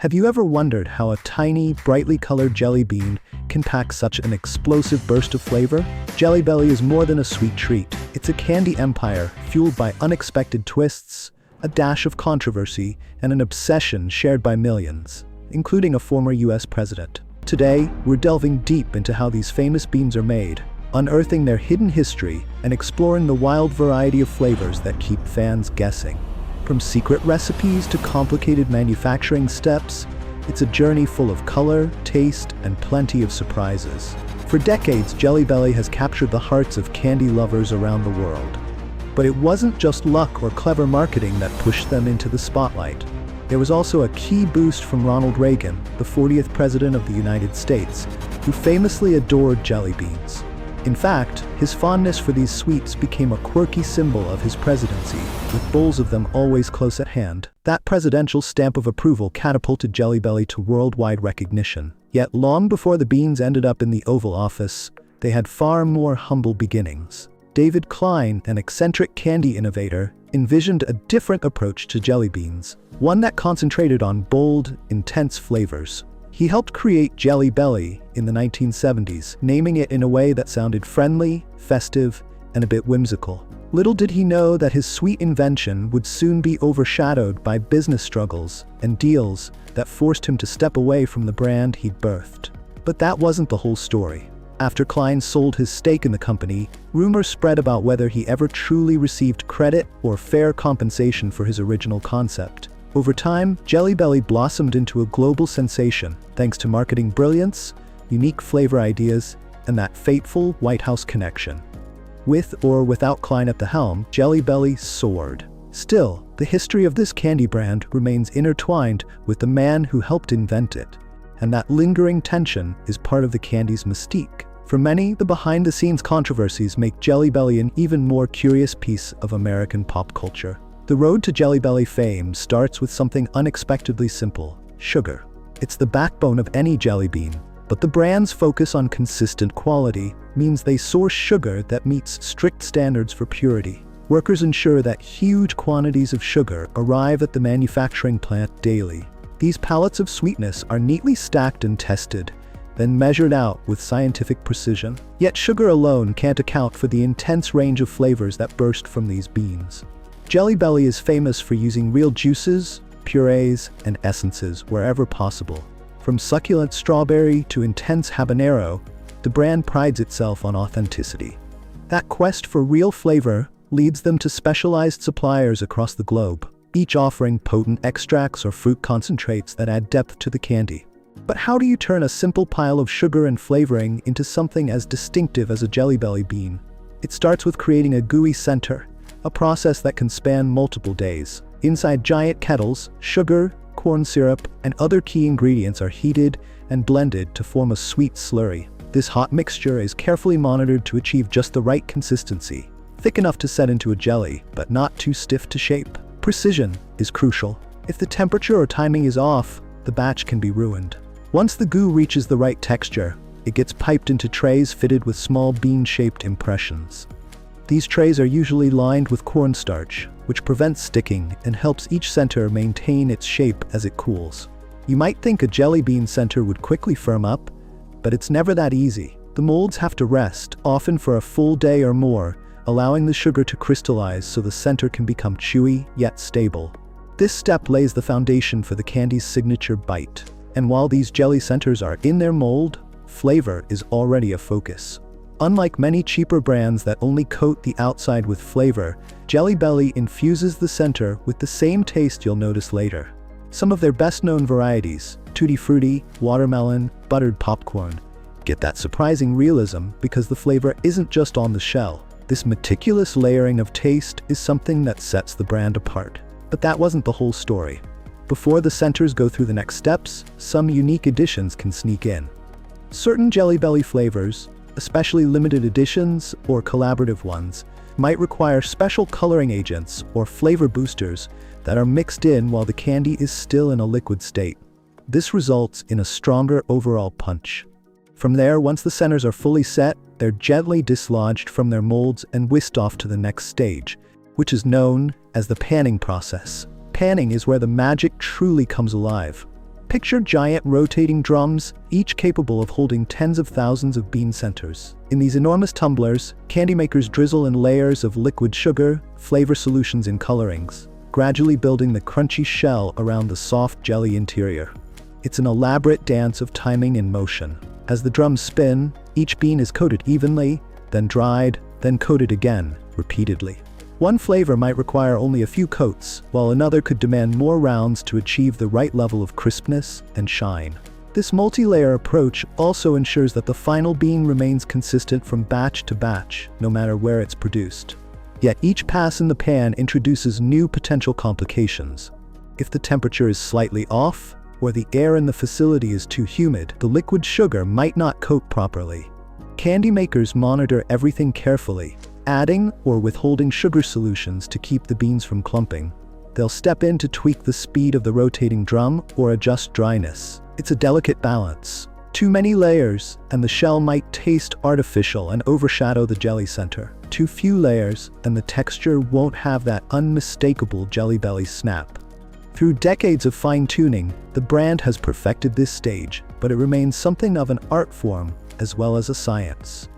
Have you ever wondered how a tiny, brightly colored jelly bean can pack such an explosive burst of flavor? Jelly Belly is more than a sweet treat. It's a candy empire fueled by unexpected twists, a dash of controversy, and an obsession shared by millions, including a former US president. Today, we're delving deep into how these famous beans are made, unearthing their hidden history, and exploring the wild variety of flavors that keep fans guessing. From secret recipes to complicated manufacturing steps, it's a journey full of color, taste, and plenty of surprises. For decades, Jelly Belly has captured the hearts of candy lovers around the world. But it wasn't just luck or clever marketing that pushed them into the spotlight. There was also a key boost from Ronald Reagan, the 40th President of the United States, who famously adored jelly beans. In fact, his fondness for these sweets became a quirky symbol of his presidency, with bowls of them always close at hand. That presidential stamp of approval catapulted Jelly Belly to worldwide recognition. Yet long before the beans ended up in the Oval Office, they had far more humble beginnings. David Klein, an eccentric candy innovator, envisioned a different approach to jelly beans, one that concentrated on bold, intense flavors. He helped create Jelly Belly in the 1970s, naming it in a way that sounded friendly, festive, and a bit whimsical. Little did he know that his sweet invention would soon be overshadowed by business struggles and deals that forced him to step away from the brand he'd birthed. But that wasn't the whole story. After Klein sold his stake in the company, rumors spread about whether he ever truly received credit or fair compensation for his original concept. Over time, Jelly Belly blossomed into a global sensation, thanks to marketing brilliance, unique flavor ideas, and that fateful White House connection. With or without Klein at the helm, Jelly Belly soared. Still, the history of this candy brand remains intertwined with the man who helped invent it, and that lingering tension is part of the candy's mystique. For many, the behind-the-scenes controversies make Jelly Belly an even more curious piece of American pop culture. The road to Jelly Belly fame starts with something unexpectedly simple: sugar. It's the backbone of any jelly bean, but the brand's focus on consistent quality means they source sugar that meets strict standards for purity. Workers ensure that huge quantities of sugar arrive at the manufacturing plant daily. These pallets of sweetness are neatly stacked and tested, then measured out with scientific precision. Yet sugar alone can't account for the intense range of flavors that burst from these beans. Jelly Belly is famous for using real juices, purees, and essences wherever possible. From succulent strawberry to intense habanero, the brand prides itself on authenticity. That quest for real flavor leads them to specialized suppliers across the globe, each offering potent extracts or fruit concentrates that add depth to the candy. But how do you turn a simple pile of sugar and flavoring into something as distinctive as a Jelly Belly bean? It starts with creating a gooey center, a process that can span multiple days. Inside giant kettles, sugar, corn syrup, and other key ingredients are heated and blended to form a sweet slurry. This hot mixture is carefully monitored to achieve just the right consistency, thick enough to set into a jelly, but not too stiff to shape. Precision is crucial. If the temperature or timing is off, the batch can be ruined. Once the goo reaches the right texture, it gets piped into trays fitted with small bean-shaped impressions. These trays are usually lined with cornstarch, which prevents sticking and helps each center maintain its shape as it cools. You might think a jelly bean center would quickly firm up, but it's never that easy. The molds have to rest, often for a full day or more, allowing the sugar to crystallize so the center can become chewy yet stable. This step lays the foundation for the candy's signature bite. And while these jelly centers are in their mold, flavor is already a focus. Unlike many cheaper brands that only coat the outside with flavor, Jelly Belly infuses the center with the same taste you'll notice later. Some of their best-known varieties, Tutti Frutti, watermelon, buttered popcorn, get that surprising realism because the flavor isn't just on the shell. This meticulous layering of taste is something that sets the brand apart. But that wasn't the whole story. Before the centers go through the next steps, some unique additions can sneak in. Certain Jelly Belly flavors, especially limited editions or collaborative ones, might require special coloring agents or flavor boosters that are mixed in while the candy is still in a liquid state. This results in a stronger overall punch. From there, once the centers are fully set, they're gently dislodged from their molds and whisked off to the next stage, which is known as the panning process. Panning is where the magic truly comes alive. Picture giant rotating drums, each capable of holding tens of thousands of bean centers. In these enormous tumblers, candy makers drizzle in layers of liquid sugar, flavor solutions in colorings, gradually building the crunchy shell around the soft jelly interior. It's an elaborate dance of timing and motion. As the drums spin, each bean is coated evenly, then dried, then coated again, repeatedly. One flavor might require only a few coats, while another could demand more rounds to achieve the right level of crispness and shine. This multi-layer approach also ensures that the final bean remains consistent from batch to batch, no matter where it's produced. Yet each pass in the pan introduces new potential complications. If the temperature is slightly off, or the air in the facility is too humid, the liquid sugar might not coat properly. Candy makers monitor everything carefully, adding or withholding sugar solutions to keep the beans from clumping. They'll step in to tweak the speed of the rotating drum or adjust dryness. It's a delicate balance. Too many layers, and the shell might taste artificial and overshadow the jelly center. Too few layers, and the texture won't have that unmistakable Jelly Belly snap. Through decades of fine-tuning, the brand has perfected this stage, but it remains something of an art form as well as a science.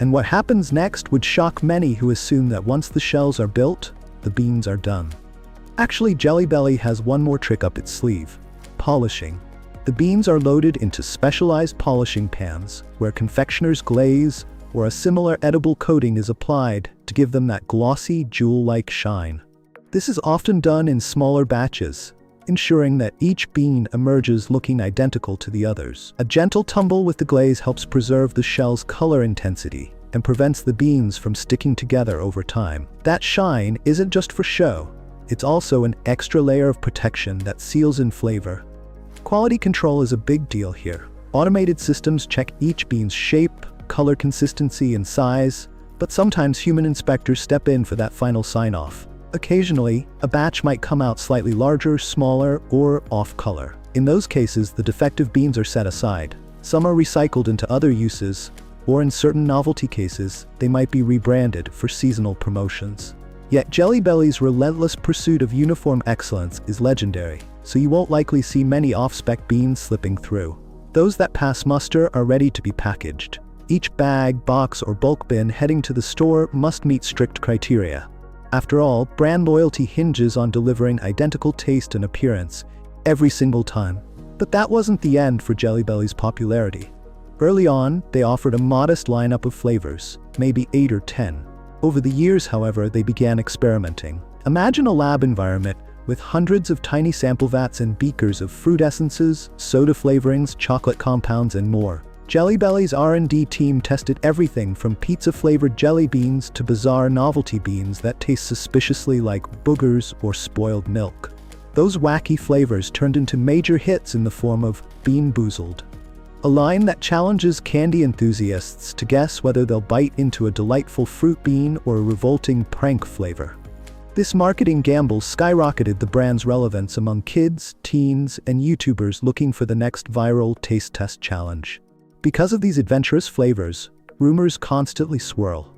And what happens next would shock many who assume that once the shells are built, the beans are done. Actually, Jelly Belly has one more trick up its sleeve: polishing. The beans are loaded into specialized polishing pans, where confectioner's glaze or a similar edible coating is applied to give them that glossy, jewel-like shine. This is often done in smaller batches, ensuring that each bean emerges looking identical to the others. A gentle tumble with the glaze helps preserve the shell's color intensity and prevents the beans from sticking together over time. That shine isn't just for show, it's also an extra layer of protection that seals in flavor. Quality control is a big deal here. Automated systems check each bean's shape, color consistency, and size, but sometimes human inspectors step in for that final sign-off. Occasionally, a batch might come out slightly larger, smaller, or off-color. In those cases, the defective beans are set aside. Some are recycled into other uses, or in certain novelty cases, they might be rebranded for seasonal promotions. Yet Jelly Belly's relentless pursuit of uniform excellence is legendary, so you won't likely see many off-spec beans slipping through. Those that pass muster are ready to be packaged. Each bag, box, or bulk bin heading to the store must meet strict criteria. After all, brand loyalty hinges on delivering identical taste and appearance every single time. But that wasn't the end for Jelly Belly's popularity. Early on, they offered a modest lineup of flavors, maybe 8 or 10. Over the years, however, they began experimenting. Imagine a lab environment with hundreds of tiny sample vats and beakers of fruit essences, soda flavorings, chocolate compounds, and more. Jelly Belly's R&D team tested everything from pizza-flavored jelly beans to bizarre novelty beans that taste suspiciously like boogers or spoiled milk. Those wacky flavors turned into major hits in the form of Bean Boozled, a line that challenges candy enthusiasts to guess whether they'll bite into a delightful fruit bean or a revolting prank flavor. This marketing gamble skyrocketed the brand's relevance among kids, teens, and YouTubers looking for the next viral taste test challenge. Because of these adventurous flavors, rumors constantly swirl.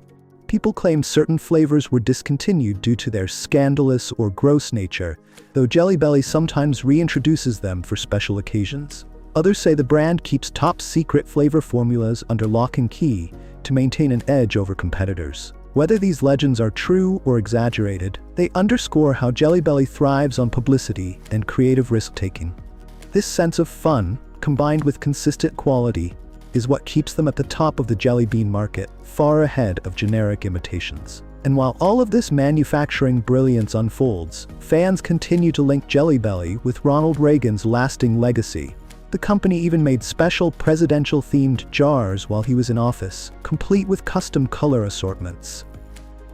People claim certain flavors were discontinued due to their scandalous or gross nature, though Jelly Belly sometimes reintroduces them for special occasions. Others say the brand keeps top-secret flavor formulas under lock and key to maintain an edge over competitors. Whether these legends are true or exaggerated, they underscore how Jelly Belly thrives on publicity and creative risk-taking. This sense of fun, combined with consistent quality, is what keeps them at the top of the jelly bean market, far ahead of generic imitations. And while all of this manufacturing brilliance unfolds, fans continue to link Jelly Belly with Ronald Reagan's lasting legacy. The company even made special presidential-themed jars while he was in office, complete with custom color assortments.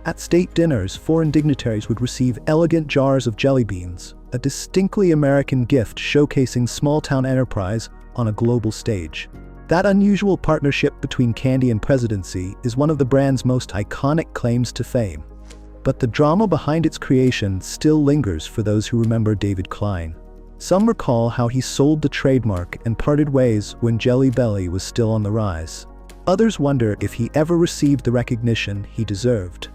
At state dinners, foreign dignitaries would receive elegant jars of jelly beans, a distinctly American gift showcasing small-town enterprise on a global stage. That unusual partnership between candy and presidency is one of the brand's most iconic claims to fame. But the drama behind its creation still lingers for those who remember David Klein. Some recall how he sold the trademark and parted ways when Jelly Belly was still on the rise. Others wonder if he ever received the recognition he deserved.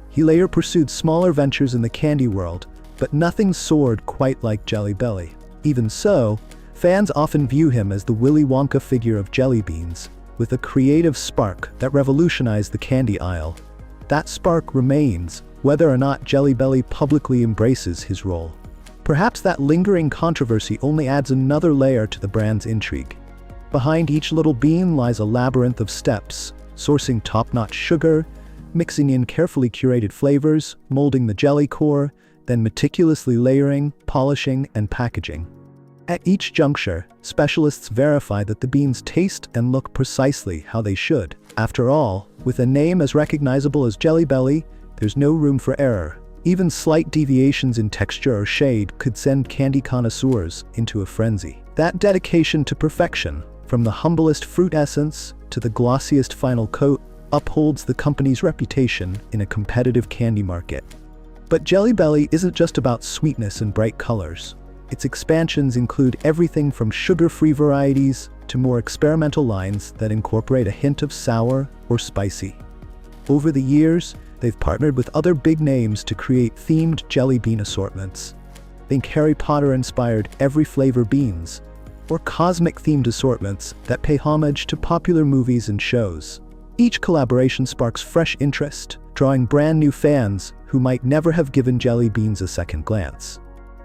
He later pursued smaller ventures in the candy world, but nothing soared quite like Jelly Belly. Even so, Fans often view him as the Willy Wonka figure of jelly beans, with a creative spark that revolutionized the candy aisle. That spark remains, whether or not Jelly Belly publicly embraces his role. Perhaps that lingering controversy only adds another layer to the brand's intrigue. Behind each little bean lies a labyrinth of steps, sourcing top-notch sugar, mixing in carefully curated flavors, molding the jelly core, then meticulously layering, polishing, and packaging. At each juncture, specialists verify that the beans taste and look precisely how they should. After all, with a name as recognizable as Jelly Belly, there's no room for error. Even slight deviations in texture or shade could send candy connoisseurs into a frenzy. That dedication to perfection, from the humblest fruit essence to the glossiest final coat, upholds the company's reputation in a competitive candy market. But Jelly Belly isn't just about sweetness and bright colors. Its expansions include everything from sugar-free varieties to more experimental lines that incorporate a hint of sour or spicy. Over the years, they've partnered with other big names to create themed jelly bean assortments. Think Harry Potter-inspired every flavor beans, or cosmic-themed assortments that pay homage to popular movies and shows. Each collaboration sparks fresh interest, drawing brand new fans who might never have given jelly beans a second glance.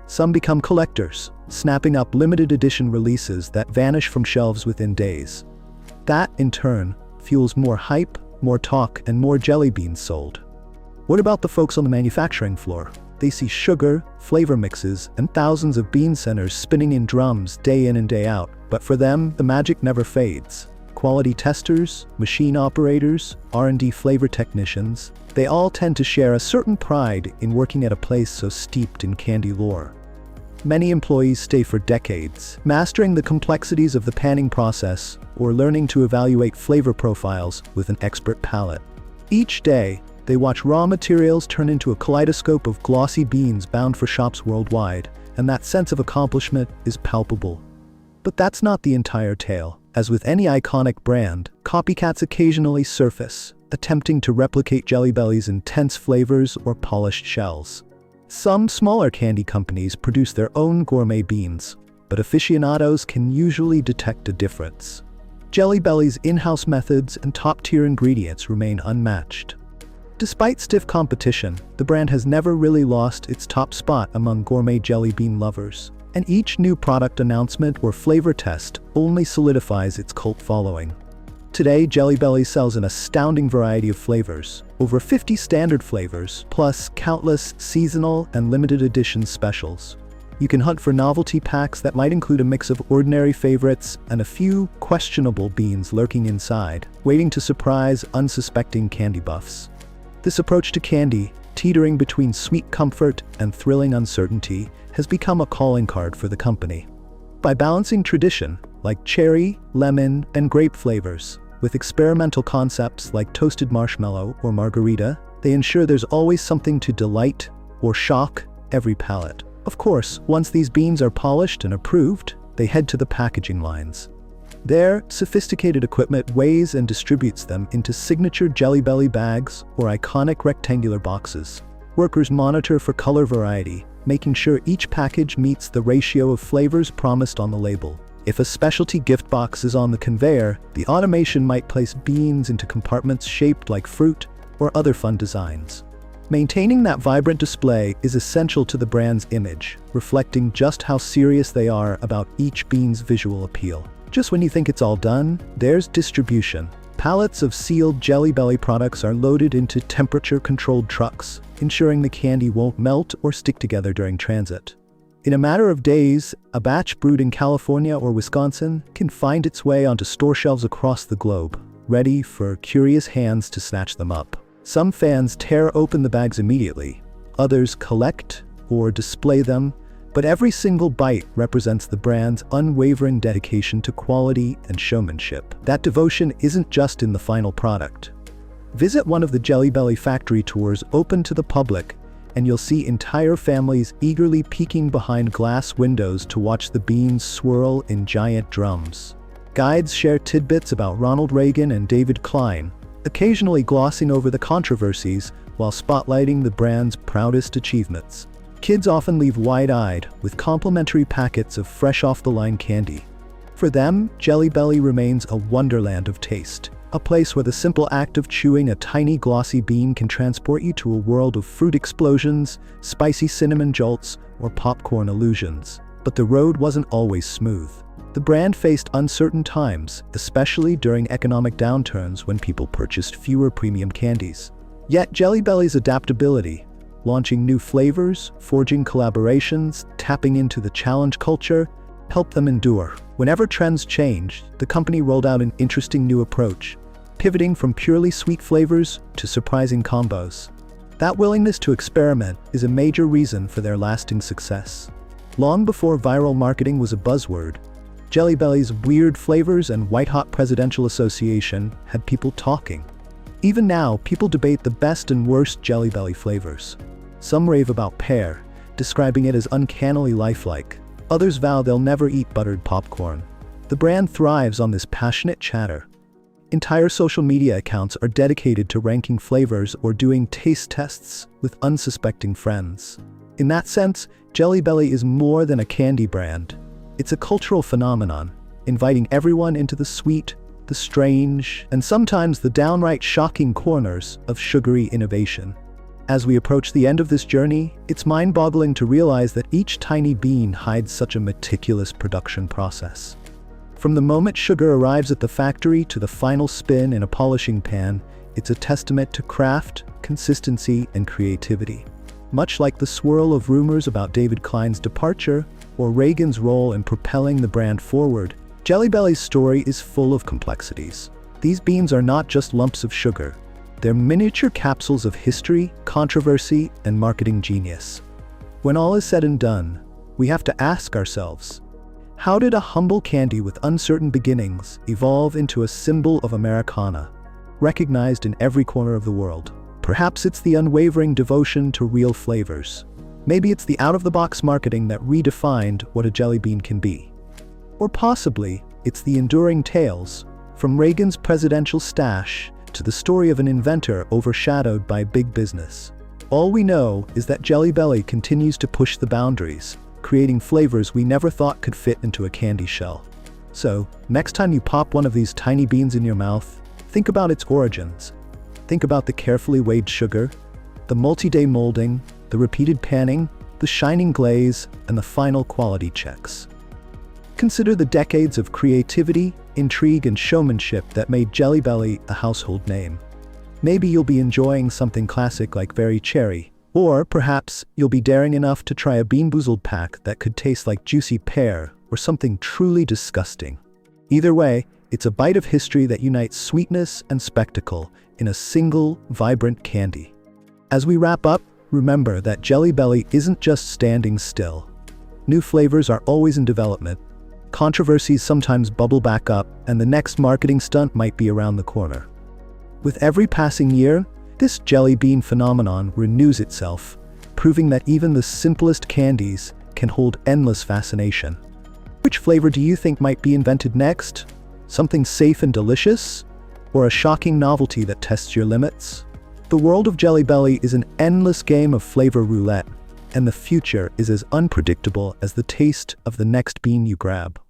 Some become collectors, snapping up limited edition releases that vanish from shelves within days. That, in turn, fuels more hype, more talk, and more jelly beans sold. What about the folks on the manufacturing floor? They see sugar, flavor mixes, and thousands of bean centers spinning in drums day in and day out. But for them, the magic never fades. Quality testers, machine operators, R&D flavor technicians, they all tend to share a certain pride in working at a place so steeped in candy lore. Many employees stay for decades, mastering the complexities of the panning process or learning to evaluate flavor profiles with an expert palate. Each day, they watch raw materials turn into a kaleidoscope of glossy beans bound for shops worldwide, and that sense of accomplishment is palpable. But that's not the entire tale. As with any iconic brand, copycats occasionally surface, attempting to replicate Jelly Belly's intense flavors or polished shells. Some smaller candy companies produce their own gourmet beans, but aficionados can usually detect a difference. Jelly Belly's in-house methods and top-tier ingredients remain unmatched. Despite stiff competition, the brand has never really lost its top spot among gourmet jelly bean lovers, and each new product announcement or flavor test only solidifies its cult following. Today, Jelly Belly sells an astounding variety of flavors, over 50 standard flavors, plus countless seasonal and limited edition specials. You can hunt for novelty packs that might include a mix of ordinary favorites and a few questionable beans lurking inside, waiting to surprise unsuspecting candy buffs. This approach to candy, teetering between sweet comfort and thrilling uncertainty, has become a calling card for the company. By balancing tradition, like cherry, lemon, and grape flavors, with experimental concepts like toasted marshmallow or margarita, they ensure there's always something to delight or shock every palate. Of course, once these beans are polished and approved, they head to the packaging lines. There, sophisticated equipment weighs and distributes them into signature Jelly Belly bags or iconic rectangular boxes. Workers monitor for color variety, making sure each package meets the ratio of flavors promised on the label. If a specialty gift box is on the conveyor, the automation might place beans into compartments shaped like fruit or other fun designs. Maintaining that vibrant display is essential to the brand's image, reflecting just how serious they are about each bean's visual appeal. Just when you think it's all done, there's distribution. Pallets of sealed Jelly Belly products are loaded into temperature-controlled trucks, ensuring the candy won't melt or stick together during transit. In a matter of days, a batch brewed in California or Wisconsin can find its way onto store shelves across the globe, ready for curious hands to snatch them up. Some fans tear open the bags immediately, others collect or display them, but every single bite represents the brand's unwavering dedication to quality and showmanship. That devotion isn't just in the final product. Visit one of the Jelly Belly factory tours open to the public, and you'll see entire families eagerly peeking behind glass windows to watch the beans swirl in giant drums. Guides share tidbits about Ronald Reagan and David Klein, occasionally glossing over the controversies while spotlighting the brand's proudest achievements. Kids often leave wide-eyed with complimentary packets of fresh-off-the-line candy. For them, Jelly Belly remains a wonderland of taste, a place where the simple act of chewing a tiny glossy bean can transport you to a world of fruit explosions, spicy cinnamon jolts, or popcorn illusions. But the road wasn't always smooth. The brand faced uncertain times, especially during economic downturns when people purchased fewer premium candies. Yet Jelly Belly's adaptability, launching new flavors, forging collaborations, tapping into the challenge culture, helped them endure. Whenever trends changed, the company rolled out an interesting new approach, pivoting from purely sweet flavors to surprising combos. That willingness to experiment is a major reason for their lasting success. Long before viral marketing was a buzzword, Jelly Belly's weird flavors and white-hot presidential association had people talking. Even now, people debate the best and worst Jelly Belly flavors. Some rave about pear, describing it as uncannily lifelike. Others vow they'll never eat buttered popcorn. The brand thrives on this passionate chatter. Entire social media accounts are dedicated to ranking flavors or doing taste tests with unsuspecting friends. In that sense, Jelly Belly is more than a candy brand. It's a cultural phenomenon, inviting everyone into the sweet, the strange, and sometimes the downright shocking corners of sugary innovation. As we approach the end of this journey, it's mind-boggling to realize that each tiny bean hides such a meticulous production process. From the moment sugar arrives at the factory to the final spin in a polishing pan, it's a testament to craft, consistency, and creativity. Much like the swirl of rumors about David Klein's departure or Reagan's role in propelling the brand forward, Jelly Belly's story is full of complexities. These beans are not just lumps of sugar. They're miniature capsules of history, controversy, and marketing genius. When all is said and done, we have to ask ourselves, how did a humble candy with uncertain beginnings evolve into a symbol of Americana, recognized in every corner of the world? Perhaps it's the unwavering devotion to real flavors. Maybe it's the out-of-the-box marketing that redefined what a jelly bean can be. Or possibly, it's the enduring tales, from Reagan's presidential stash to the story of an inventor overshadowed by big business. All we know is that Jelly Belly continues to push the boundaries, creating flavors we never thought could fit into a candy shell. So, next time you pop one of these tiny beans in your mouth, think about its origins. Think about the carefully weighed sugar, the multi-day molding, the repeated panning, the shining glaze, and the final quality checks. Consider the decades of creativity, intrigue, and showmanship that made Jelly Belly a household name. Maybe you'll be enjoying something classic like Very Cherry, or perhaps you'll be daring enough to try a Bean Boozled pack that could taste like juicy pear or something truly disgusting. Either way, it's a bite of history that unites sweetness and spectacle in a single, vibrant candy. As we wrap up, remember that Jelly Belly isn't just standing still. New flavors are always in development. Controversies sometimes bubble back up, and the next marketing stunt might be around the corner. With every passing year, this jelly bean phenomenon renews itself, proving that even the simplest candies can hold endless fascination. Which flavor do you think might be invented next? Something safe and delicious? Or a shocking novelty that tests your limits? The world of Jelly Belly is an endless game of flavor roulette, and the future is as unpredictable as the taste of the next bean you grab.